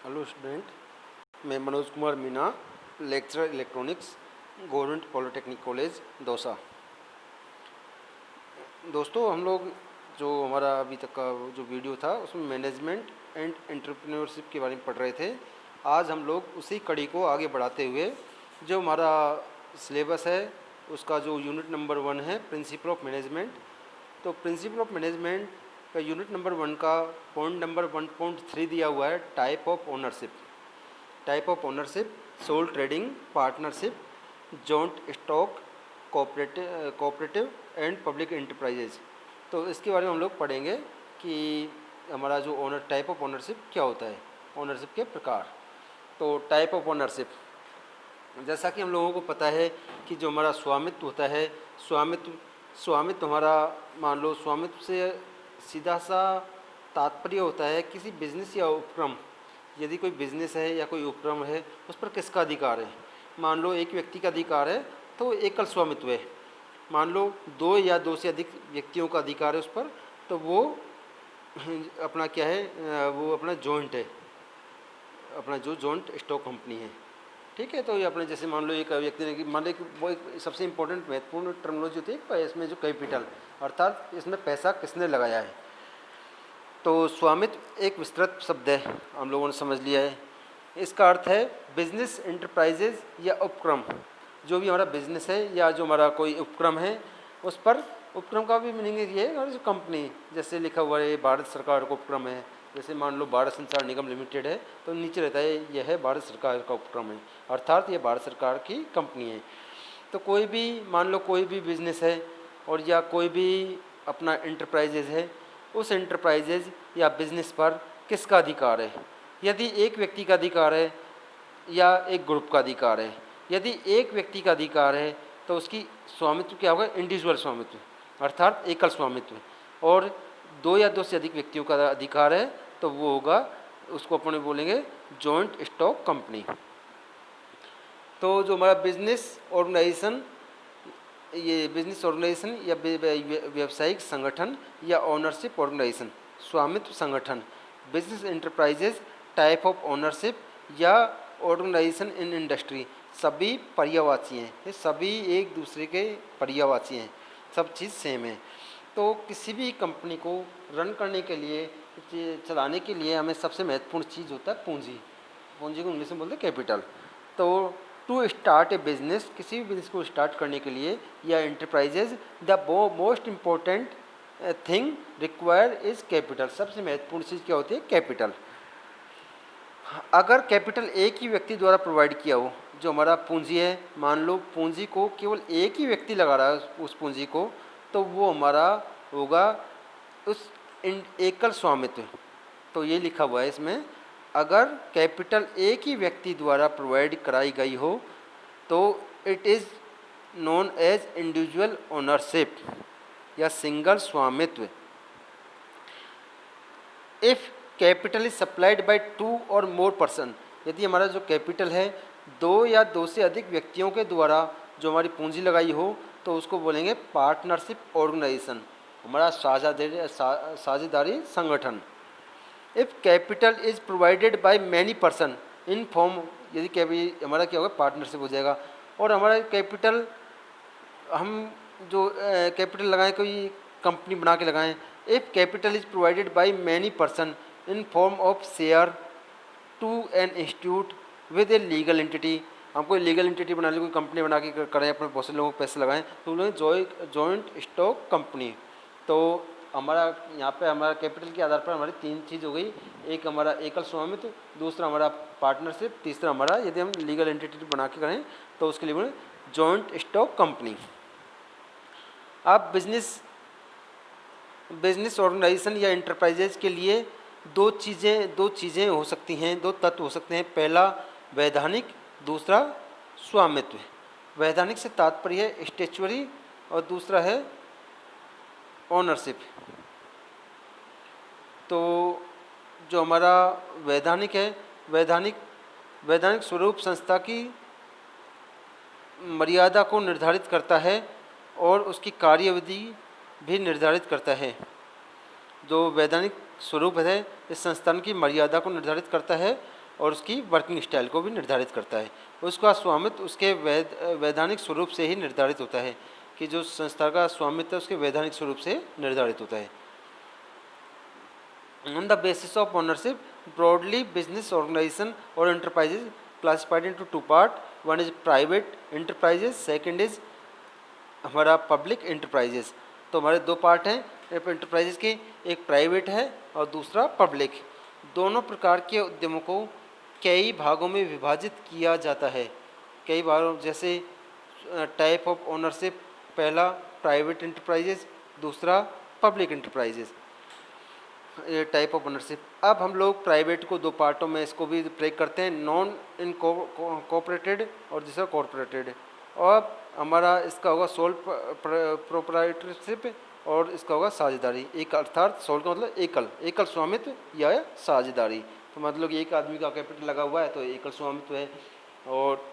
Hello student, मैं Manoj Kumar Meena, lecturer electronics, government polytechnic college Dausa. दोस्तों, हम लोग जो हमारा अभी तक का जो वीडियो था उसमें मैनेजमेंट एंड एंटरप्रेन्योरशिप के बारे में पढ़ रहे थे। आज हम लोग उसी कड़ी को आगे बढ़ाते हुए जो हमारा सिलेबस है उसका जो यूनिट नंबर 1 है प्रिंसिपल ऑफ मैनेजमेंट, तो प्रिंसिपल ऑफ मैनेजमेंट का यूनिट नंबर 1 का पॉइंट नंबर 1.3 दिया हुआ है type of ownership. Type of ownership: sole trading, partnership, joint stock, cooperative and public enterprises. तो इसके बारे में हम लोग पढ़ेंगे कि हमारा जो ओनर टाइप ऑफ ओनरशिप क्या होता है, ओनरशिप के प्रकार। तो टाइप ऑफ ओनरशिप, जैसा कि हम लोगों को पता है कि जो हमारा स्वामित्व होता है, स्वामित्व हमारा, मान लो स्वामित्व से सीधा सा तात्पर्य होता है किसी बिजनेस या उपक्रम। यदि कोई बिजनेस है या कोई उपक्रम है उस पर किसका अधिकार है। मान लो एक व्यक्ति का अधिकार है तो एकल स्वामित्व है। मान लो 2 या 2 से अधिक व्यक्तियों का अधिकार है उस पर, तो वो अपना क्या है, वो अपना जॉइंट है, अपना जो जॉइंट स्टॉक कंपनी है। ठीक है, तो ये अपने जैसे मान लो एक व्यक्ति ने, मान लो वो एक सबसे इम्पोर्टेंट महत्वपूर्ण टर्मिनोलॉजी होती है इसमें जो कैपिटल, अर्थात इसमें पैसा किसने लगाया है। तो स्वामित्व एक विस्तृत शब्द है, हम लोगों ने समझ लिया है। इसका अर्थ है बिजनेस एंटरप्राइजेज या उपक्रम। जो भी हमारा बिजनेस है या जो हमारा कोई उपक्रम है उस पर, उपक्रम का भी मीनिंग ये है जो कंपनी, जैसे लिखा हुआ है भारत सरकार का उपक्रम है। जैसे मान लो भारत संचार निगम लिमिटेड है तो नीचे रहता है यह है भारत सरकार का उपक्रम है, अर्थात ये भारत सरकार की कंपनी है। तो कोई भी, मान लो कोई भी बिजनेस है और या कोई भी अपना एंटरप्राइजेज है, उस एंटरप्राइजेज या बिजनेस पर किसका अधिकार है। यदि एक व्यक्ति का अधिकार है या एक ग्रुप का अधिकार है। यदि एक व्यक्ति का अधिकार है तो उसकी स्वामित्व क्या होगा, इंडिविजुअल स्वामित्व, अर्थात एकल स्वामित्व। और 2 या 2 से अधिक व्यक्तियों का अधिकार है तो वो होगा, उसको अपने बोलेंगे जॉइंट स्टॉक कंपनी। तो जो हमारा बिजनेस ऑर्गेनाइजेशन, ये बिजनेस ऑर्गेनाइजेशन या व्यावसायिक संगठन या ओनरशिप ऑर्गेनाइजेशन, स्वामित्व संगठन, business enterprises, type of ownership या ऑर्गेनाइजेशन इन इंडस्ट्री, सभी पर्यायवाची हैं। ये सभी एक दूसरे के पर्यायवाची हैं, सब चीज़ सेम है। तो किसी भी कंपनी को रन करने के लिए, चलाने के लिए हमें सबसे महत्वपूर्ण चीज़ होता है पूंजी। पूंजी को इंग्लिश में बोलते हैं कैपिटल। तो टू स्टार्ट ए बिजनेस, किसी भी बिजनेस को स्टार्ट करने के लिए या enterprises, the most important thing require is capital. सबसे महत्वपूर्ण चीज़ क्या होती है, कैपिटल। अगर कैपिटल एक ही व्यक्ति द्वारा प्रोवाइड किया हो, जो हमारा पूंजी है, मान लो पूंजी को केवल एक ही व्यक्ति लगा रहा है उस पूंजी को, तो वो हमारा होगा उस एकल स्वामित्व। तो ये लिखा हुआ है इसमें, अगर कैपिटल एक ही व्यक्ति द्वारा प्रोवाइड कराई गई हो तो it is known as individual ownership या सिंगल स्वामित्व। If capital is supplied by 2 और मोर पर्सन, यदि हमारा जो कैपिटल है 2 या 2 से अधिक व्यक्तियों के द्वारा जो हमारी पूंजी लगाई हो तो उसको बोलेंगे पार्टनरशिप ऑर्गेनाइजेशन, हमारा साझेदारी संगठन। If capital is provided by many person in form, यदि हमारा क्या होगा, पार्टनरशिप हो जाएगा। और हमारा कैपिटल, हम जो कैपिटल लगाएं, कोई कंपनी बना के लगाएं, if capital is provided by many person in form of share to an institute with a legal entity, हम कोई लीगल एंटिटी बना लें, कोई कंपनी बना के करें, अपने बहुत से लोगों को पैसे लगाएं, तो बोलेंगे जॉइंट स्टॉक कंपनी। तो हमारा यहाँ पे हमारा कैपिटल के आधार पर हमारी 3 चीज़ हो गई, एक हमारा एकल स्वामित्व, दूसरा हमारा पार्टनरशिप, तीसरा हमारा यदि हम लीगल एंटिटी बना के करें तो उसके लिए बोले जॉइंट स्टॉक कंपनी। आप बिजनेस ऑर्गेनाइजेशन या एंटरप्राइजेज के लिए दो चीज़ें हो सकती हैं, 2 तत्व हो सकते हैं। पहला वैधानिक, दूसरा स्वामित्व। वैधानिक से तात्पर्य है स्टेचुअरी और दूसरा है ओनरशिप। तो जो हमारा वैधानिक है, वैधानिक स्वरूप संस्था की मर्यादा को निर्धारित करता है और उसकी कार्यविधि भी निर्धारित करता है। जो वैधानिक स्वरूप है इस संस्थान की मर्यादा को निर्धारित करता है और उसकी वर्किंग स्टाइल को भी निर्धारित करता है। उसका स्वामित्व उसके वैधानिक स्वरूप से ही निर्धारित होता है, कि जो संस्था का स्वामित्व है उसके वैधानिक स्वरूप से निर्धारित होता है। On the basis of ownership, broadly business organization or enterprises classified into two part. One is private enterprises, second is हमारा पब्लिक एंटरप्राइजेस। तो हमारे दो पार्ट हैं एंटरप्राइजेस के, एक प्राइवेट है और दूसरा पब्लिक। दोनों प्रकार के उद्यमों को कई भागों में विभाजित किया जाता है। कई भागों, जैसे टाइप ऑफ ओनरशिप, पहला प्राइवेट एंटरप्राइजेस, दूसरा public enterprises. Type of ownership. अब हम लोग प्राइवेट को दो पार्टों में इसको भी ब्रेक करते हैं, नॉन इनकॉर्पोरेटेड और दूसरा कॉर्पोरेटेड। और हमारा इसका होगा सोल प्रोप्राइटरशिप और इसका होगा साझेदारी। एक अर्थात सोल का मतलब एकल, एकल स्वामित्व या साझेदारी। तो मतलब एक आदमी का कैपिटल लगा हुआ है तो एकल स्वामित्व है, और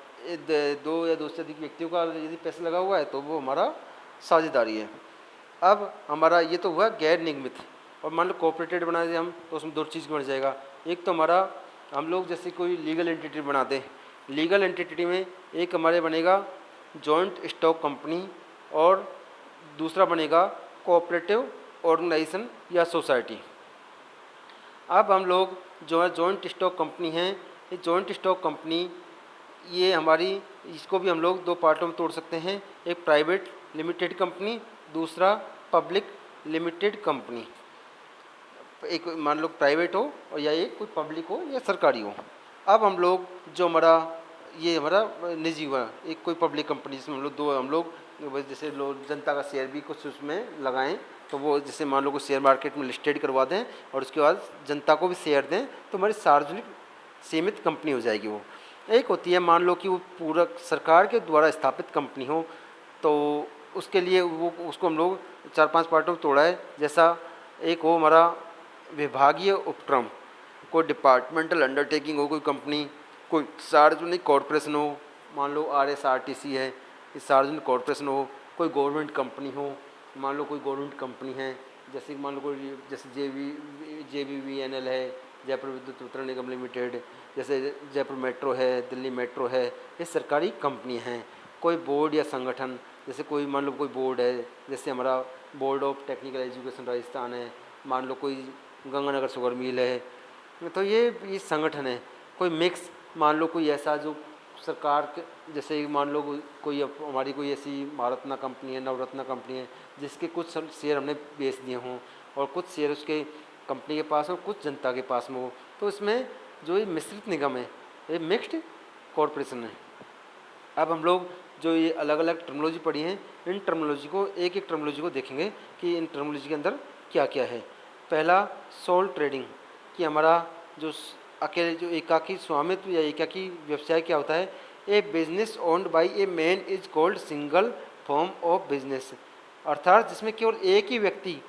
दो या दो से अधिक व्यक्तियों का यदि पैसा लगा हुआ है तो वो हमारा साझेदारी है। अब हमारा ये तो हुआ गैर निगमित। और मान लो कोऑपरेटेड बना दें हम तो उसमें दो चीज़ बन जाएगा। एक तो हमारा हम लोग जैसे कोई लीगल एंटिटी बना दें, लीगल एंटिटी में एक हमारे बनेगा जॉइंट स्टॉक कंपनी और दूसरा बनेगा कोऑपरेटिव ऑर्गेनाइजेशन या सोसाइटी। अब हम लोग जो है जॉइंट स्टॉक कंपनी है, ये जॉइंट स्टॉक कंपनी ये हमारी, इसको भी हम लोग दो पार्टों में तोड़ सकते हैं, एक प्राइवेट लिमिटेड कंपनी, दूसरा पब्लिक लिमिटेड कंपनी। एक मान लो प्राइवेट हो और या एक कोई पब्लिक हो या सरकारी हो। अब हम लोग जो हमारा ये हमारा निजी हुआ, एक कोई पब्लिक कंपनी जिसमें हम लोग जैसे लोग जनता का शेयर भी कुछ उसमें लगाएं, तो वो जैसे मान लो को शेयर मार्केट में लिस्टेड करवा दें और उसके बाद जनता को भी शेयर दें, तो हमारी सार्वजनिक सीमित कंपनी हो जाएगी वो। एक होती है मान लो कि वो पूरा सरकार के द्वारा स्थापित कंपनी हो, तो उसके लिए वो उसको हम लोग चार पांच पार्टों में तोड़ा है। जैसा एक हो हमारा विभागीय उपक्रम, कोई डिपार्टमेंटल अंडरटेकिंग हो कोई कंपनी, कोई सार्वजनिक कॉरपोरेशन हो, मान लो RSRTC है, ये सार्वजनिक कॉरपोरेशन हो, कोई गवर्नमेंट कंपनी हो, मान लो कोई गवर्नमेंट कंपनी है, जैसे मान लो कोई जैसे JVVNL है, जयपुर विद्युत वितरण निगम लिमिटेड, जैसे जयपुर मेट्रो है, दिल्ली मेट्रो है, ये सरकारी कंपनी हैं। कोई बोर्ड या संगठन, जैसे कोई मान लो कोई बोर्ड है, जैसे हमारा board of technical education Rajasthan है, मान लो कोई गंगानगर शुगर मिल है, तो ये संगठन है। कोई मिक्स, मान लो कोई ऐसा जो सरकार के, जैसे मान लो कोई हमारी कोई ऐसी महारत्ना कंपनी है, नवरत्ना कंपनी है, जिसके कुछ शेयर हमने बेच दिए हों और कुछ शेयर उसके कंपनी के पास हो, कुछ जनता के पास में हो, तो इसमें जो ये मिश्रित निगम है, ये मिक्स्ड कॉरपोरेशन है। अब हम लोग जो ये अलग अलग टर्मोलॉजी पढ़ी हैं, इन टर्मोलॉजी को एक एक टर्मोलॉजी को देखेंगे कि इन टर्मोलॉजी के अंदर क्या क्या है। पहला सोल ट्रेडिंग, कि हमारा जो अकेले जो एकाकी स्वामित्व या एकाकी व्यवसाय क्या होता है। A business owned by a man is called single form of business, अर्थात जिसमें केवल एक ही व्यक्ति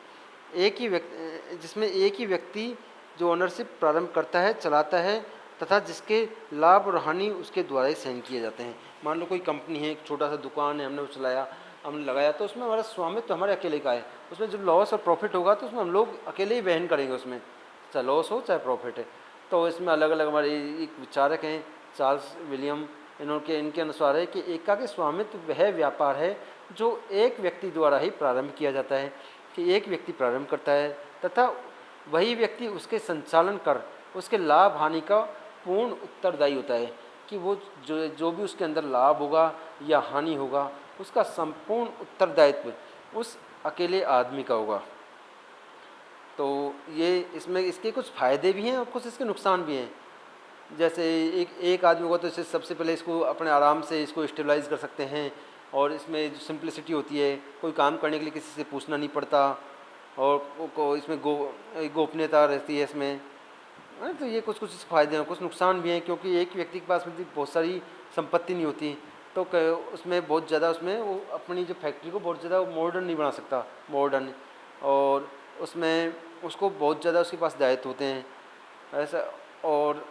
जिसमें एक ही व्यक्ति जो ओनरशिप प्रारंभ करता है, चलाता है, तथा जिसके लाभ और हानि उसके द्वारा ही सहन किए जाते हैं। मान लो कोई कंपनी है, एक छोटा सा दुकान है, हमने वो चलाया, हमने लगाया, तो उसमें हमारा स्वामित्व तो हमारे अकेले का है। उसमें जो लॉस और प्रॉफिट होगा तो उसमें हम लोग अकेले ही वहन करेंगे, उसमें चाहे लॉस हो चाहे प्रॉफिट है। तो इसमें अलग अलग हमारे एक विचारक हैं चार्ल्स विलियम, इनके अनुसार है कि एकाकी स्वामित्व वह व्यापार है जो एक व्यक्ति द्वारा ही प्रारंभ किया जाता है, कि एक व्यक्ति प्रारंभ करता है तथा वही व्यक्ति उसके संचालन कर उसके लाभ हानि का पूर्ण उत्तरदायी होता है, कि वो जो भी उसके अंदर लाभ होगा या हानि होगा उसका संपूर्ण उत्तरदायित्व उस अकेले आदमी का होगा। तो ये इसमें इसके कुछ फ़ायदे भी हैं और कुछ इसके नुकसान भी हैं। जैसे एक आदमी होगा तो इसे सबसे पहले इसको अपने आराम से इसको स्टेबलाइज कर सकते हैं, और इसमें जो सिंप्लिसिटी होती है, कोई काम करने के लिए किसी से पूछना नहीं पड़ता, और इसमें गोपनीयता रहती है इसमें। तो ये कुछ फ़ायदे हैं, कुछ नुकसान भी हैं, क्योंकि एक व्यक्ति के पास में बहुत सारी संपत्ति नहीं होती, तो उसमें बहुत ज़्यादा उसमें वो अपनी जो फैक्ट्री को बहुत ज़्यादा मॉडर्न नहीं बना सकता, और उसमें उसको बहुत ज़्यादा उसके पास दायित्व होते हैं ऐसा। और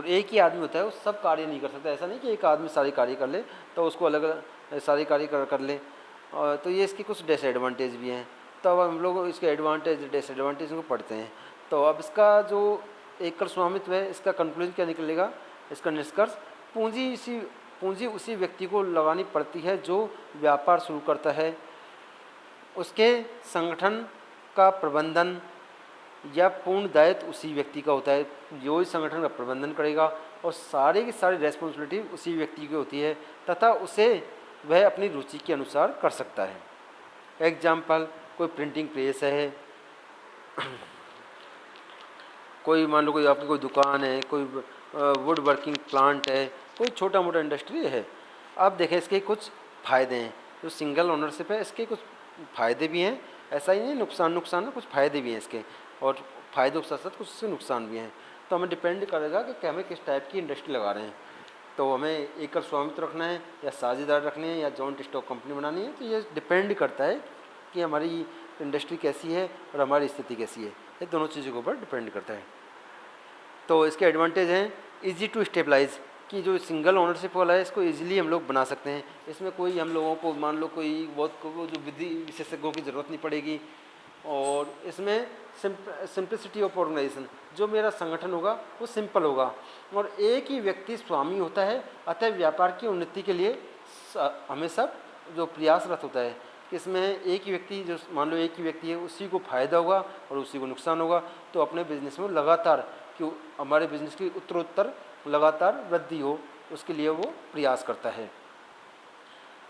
एक ही आदमी होता है, वो सब कार्य नहीं कर सकता। ऐसा नहीं कि एक आदमी सारे कार्य कर ले, तो उसको अलग अलग सारे कार्य कर ले। और तो ये इसके कुछ डिसएडवांटेज भी हैं। तो अब हम लोग इसके एडवांटेज डिसएडवांटेज को पढ़ते हैं। तो अब इसका जो एकल स्वामित्व है, इसका कंक्लूजन क्या निकलेगा, इसका निष्कर्ष, पूंजी उसी व्यक्ति को लगानी पड़ती है जो व्यापार शुरू करता है। उसके संगठन का प्रबंधन या पूर्ण दायित्व उसी व्यक्ति का होता है, जो इस संगठन का प्रबंधन करेगा, और सारी की सारी रेस्पॉन्सिबिलिटी उसी व्यक्ति की होती है तथा उसे वह अपनी रुचि के अनुसार कर सकता है। एग्जाम्पल, कोई प्रिंटिंग प्रेस है, कोई मान लो कोई आपकी कोई दुकान है, कोई वुड वर्किंग प्लांट है, कोई छोटा मोटा इंडस्ट्री है। अब देखें इसके कुछ फ़ायदे हैं। जो सिंगल ओनरशिप है इसके कुछ फ़ायदे भी हैं, ऐसा ही नहीं नुकसान है, कुछ फ़ायदे भी हैं इसके, और फ़ायदों के साथ साथ कुछ इससे नुकसान भी हैं। तो हमें डिपेंड करेगा कि हमें किस टाइप की इंडस्ट्री लगा रहे हैं। तो हमें एकल स्वामित्व रखना है या साझेदार रखने हैं या जॉइंट स्टॉक कंपनी बनानी है, तो ये डिपेंड करता है कि हमारी इंडस्ट्री कैसी है और हमारी स्थिति कैसी है। ये दोनों चीज़ों के ऊपर डिपेंड करता है। तो इसके एडवांटेज हैं, इजी टू स्टेबलाइज, कि जो सिंगल ओनरशिप वाला है इसको इजीली हम लोग बना सकते हैं। इसमें कोई हम लोगों को मान लो कोई बहुत जो विधि विशेषज्ञों की ज़रूरत नहीं पड़ेगी, और इसमें सिंप्लिसिटी ऑफ ऑर्गेनाइजेशन, जो मेरा संगठन होगा वो सिंपल होगा, और एक ही व्यक्ति स्वामी होता है, अतः व्यापार की उन्नति के लिए हमेशा जो प्रयासरत होता है। इसमें एक ही व्यक्ति, जो मान लो एक ही व्यक्ति है, उसी को फ़ायदा होगा और उसी को नुकसान होगा। तो अपने बिजनेस में लगातार, कि हमारे बिजनेस की उत्तरोत्तर लगातार वृद्धि हो, उसके लिए वो प्रयास करता है।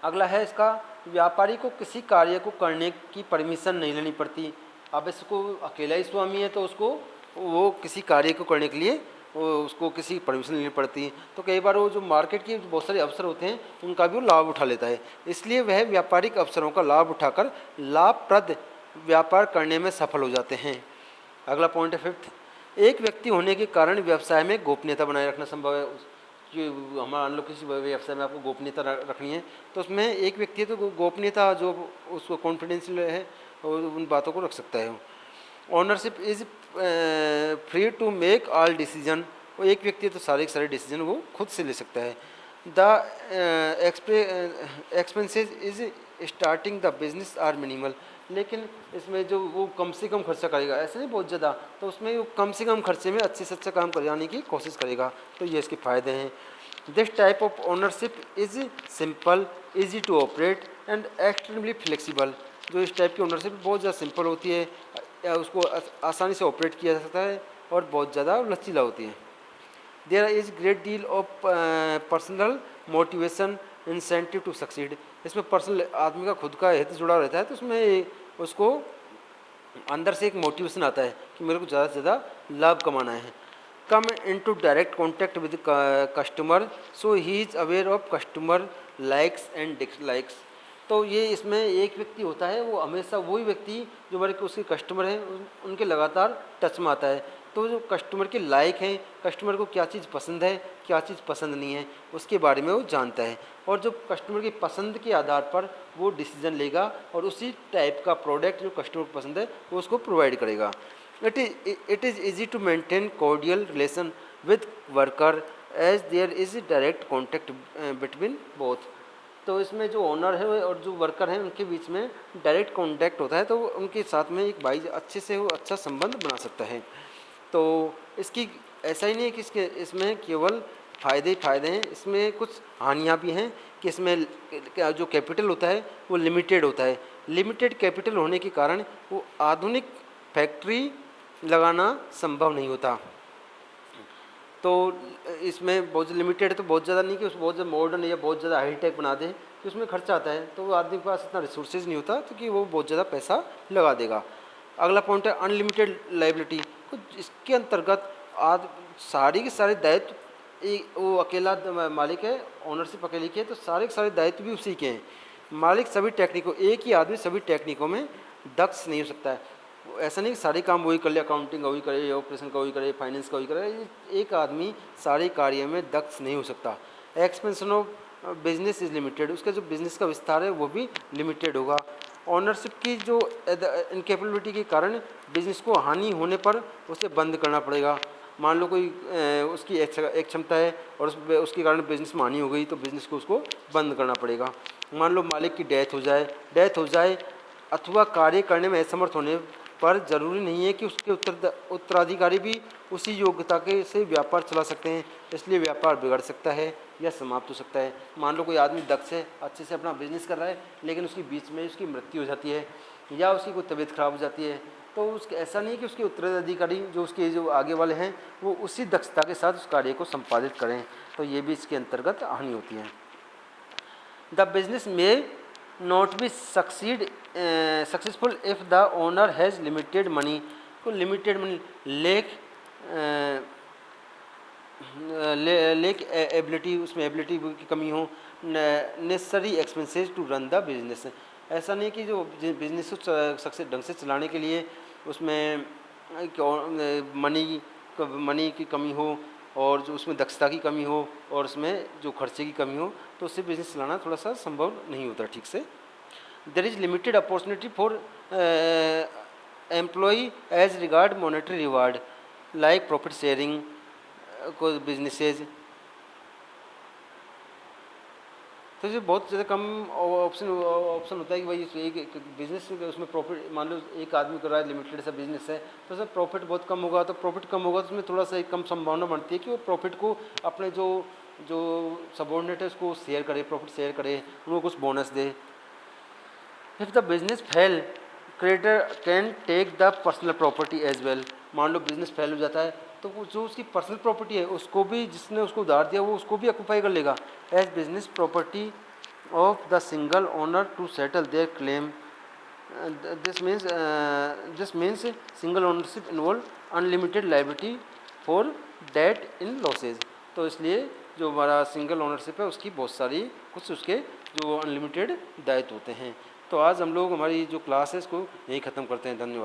अगला है इसका, व्यापारी को किसी कार्य को करने की परमिशन नहीं लेनी पड़ती। अब इसको अकेला ही स्वामी है तो उसको वो किसी कार्य को करने के लिए उसको किसी परमिशन लेनी पड़ती है। तो कई बार वो जो मार्केट के बहुत सारे अवसर होते हैं उनका भी वो लाभ उठा लेता है, इसलिए वह व्यापारिक अवसरों का लाभ उठाकर लाभप्रद व्यापार करने में सफल हो जाते हैं। अगला पॉइंट है फिफ्थ, एक व्यक्ति होने के कारण व्यवसाय में गोपनीयता बनाए रखना संभव है। कि हमारा मान लो किसी व्यवसाय में आपको गोपनीयता रखनी है, तो उसमें एक व्यक्ति है तो गोपनीयता जो उसको कॉन्फिडेंशियल है उन बातों को रख सकता है। Ownership is free to make all decision, वो एक व्यक्ति है तो सारे के सारे डिसीजन वो खुद से ले सकता है। The expenses is starting the business are minimal, लेकिन इसमें जो वो कम से कम खर्चा करेगा, ऐसे नहीं बहुत ज़्यादा, तो उसमें वो कम से कम खर्चे में अच्छे से अच्छा काम कर जाने की कोशिश करेगा। तो ये इसके फ़ायदे हैं। This type of ownership is simple, easy to operate and extremely flexible, जो इस टाइप की ओनरशिप बहुत ज़्यादा सिंपल होती है, या उसको आसानी से ऑपरेट किया जा सकता है, और बहुत ज़्यादा लचीला होती है। There is great deal of personal motivation incentive to succeed, इसमें पर्सनल आदमी का खुद का हित जुड़ा रहता है, तो उसमें उसको अंदर से एक मोटिवेशन आता है कि मेरे को ज़्यादा से ज़्यादा लाभ कमाना है। Come into direct contact with customer, so he is aware of customer likes and dislikes, तो ये इसमें एक व्यक्ति होता है, वो हमेशा वही व्यक्ति जो हमारे उसके कस्टमर हैं उनके लगातार टच में आता है। तो जो कस्टमर के लायक हैं, कस्टमर को क्या चीज़ पसंद है क्या चीज़ पसंद नहीं है, उसके बारे में वो जानता है, और जो कस्टमर की पसंद के आधार पर वो डिसीजन लेगा और उसी टाइप का प्रोडक्ट जो कस्टमर को पसंद है वो उसको प्रोवाइड करेगा। It is easy to maintain cordial relation with worker as there is direct contact between both, तो इसमें जो ओनर है और जो वर्कर हैं उनके बीच में डायरेक्ट कॉन्टैक्ट होता है, तो उनके साथ में एक भाई अच्छे से वो अच्छा संबंध बना सकता है। तो इसकी ऐसा ही नहीं है कि इसमें केवल फ़ायदे ही फ़ायदे हैं, इसमें कुछ हानियाँ भी हैं कि इसमें जो कैपिटल होता है वो लिमिटेड होता है। लिमिटेड कैपिटल होने के कारण वो आधुनिक फैक्ट्री लगाना संभव नहीं होता। तो इसमें बहुत लिमिटेड है, तो बहुत ज़्यादा नहीं कि उसको बहुत ज़्यादा मॉडर्न या बहुत ज़्यादा हाईटेक बना दें, कि उसमें खर्चा आता है, तो वो आदमी के पास इतना रिसोर्सेज नहीं होता तो कि वो बहुत ज़्यादा पैसा लगा देगा। अगला पॉइंट है अनलिमिटेड लाइबिलिटी, तो इसके अंतर्गत सारी के सारे दायित्व वो अकेला मालिक है, ओनरशिप अकेली की है, तो सारे के सारे दायित्व भी उसी के हैं। मालिक सभी टेक्निकों, एक ही आदमी सभी टेक्निकों में दक्ष नहीं हो सकता है। ऐसा नहीं कि सारे काम वही कर ले, अकाउंटिंग का वही करे, ऑपरेशन का वही करे, फाइनेंस का वही करे, एक आदमी सारे कार्य में दक्ष नहीं हो सकता। Expansion of business is limited, उसका जो बिजनेस का विस्तार है वो भी लिमिटेड होगा। ऑनरशिप की जो इनकेपेबिलिटी के कारण बिजनेस को हानि होने पर उसे बंद करना पड़ेगा। मान लो कोई उसकी एक क्षमता है और उसके कारण बिजनेस में हानि हो गई, तो बिजनेस को उसको बंद करना पड़ेगा। मान लो मालिक की डेथ हो जाए अथवा कार्य करने में असमर्थ होने पर ज़रूरी नहीं है कि उसके उत्तराधिकारी भी उसी योग्यता के से व्यापार चला सकते हैं। इसलिए व्यापार बिगड़ सकता है या समाप्त हो सकता है। मान लो कोई आदमी दक्ष है, अच्छे से अपना बिजनेस कर रहा है, लेकिन उसकी बीच में उसकी मृत्यु हो जाती है या उसकी कोई तबीयत खराब हो जाती है, तो उसके ऐसा नहीं कि उसके उत्तराधिकारी जो उसके जो आगे वाले हैं वो उसी दक्षता के साथ उस कार्य को संपादित करें, तो ये भी इसके अंतर्गत हानि होती है। The business may not be successful if the owner has limited money. तो लिमिटेड मनी लेक एबिलिटी, उसमें एबिलिटी की कमी हो, necessary expenses to run the business. ऐसा नहीं कि जो बिजनेस को सक्सेस ढंग से चलाने के लिए उसमें मनी की कमी हो और जो उसमें दक्षता की कमी हो और उसमें जो खर्चे की कमी हो, तो उससे बिजनेस चलाना थोड़ा सा संभव नहीं होता ठीक से। There is limited opportunity for employee as regard monetary reward like profit sharing को बिजनेसेज। तो ये बहुत ज़्यादा कम ऑप्शन होता है कि भाई एक बिजनेस उसमें प्रॉफिट, मान लो एक आदमी कर रहा है, लिमिटेड सा बिजनेस है, तो उसमें प्रॉफिट बहुत कम होगा, तो प्रॉफिट कम होगा तो उसमें थोड़ा सा एक कम संभावना बनती है कि वो प्रॉफिट को अपने जो जो सबॉर्डिनेट है उसको शेयर करे, प्रॉफिट शेयर करे, उनको कुछ बोनस दे। If the business fail creditor can take the personal property as well. मान लो बिजनेस फेल हो जाता है तो वो जो उसकी पर्सनल प्रॉपर्टी है उसको भी, जिसने उसको उधार दिया वो उसको भी ऑक्यूपाई कर लेगा as business property of the single owner to settle their claim. This means single ownership involve unlimited liability for debt in losses. तो इसलिए जो हमारा सिंगल ओनरशिप है उसकी बहुत सारी कुछ उसके जो अनलिमिटेड दायित्व होते हैं। तो आज हम लोग हमारी जो क्लास है इसको यहीं ख़त्म करते हैं। धन्यवाद।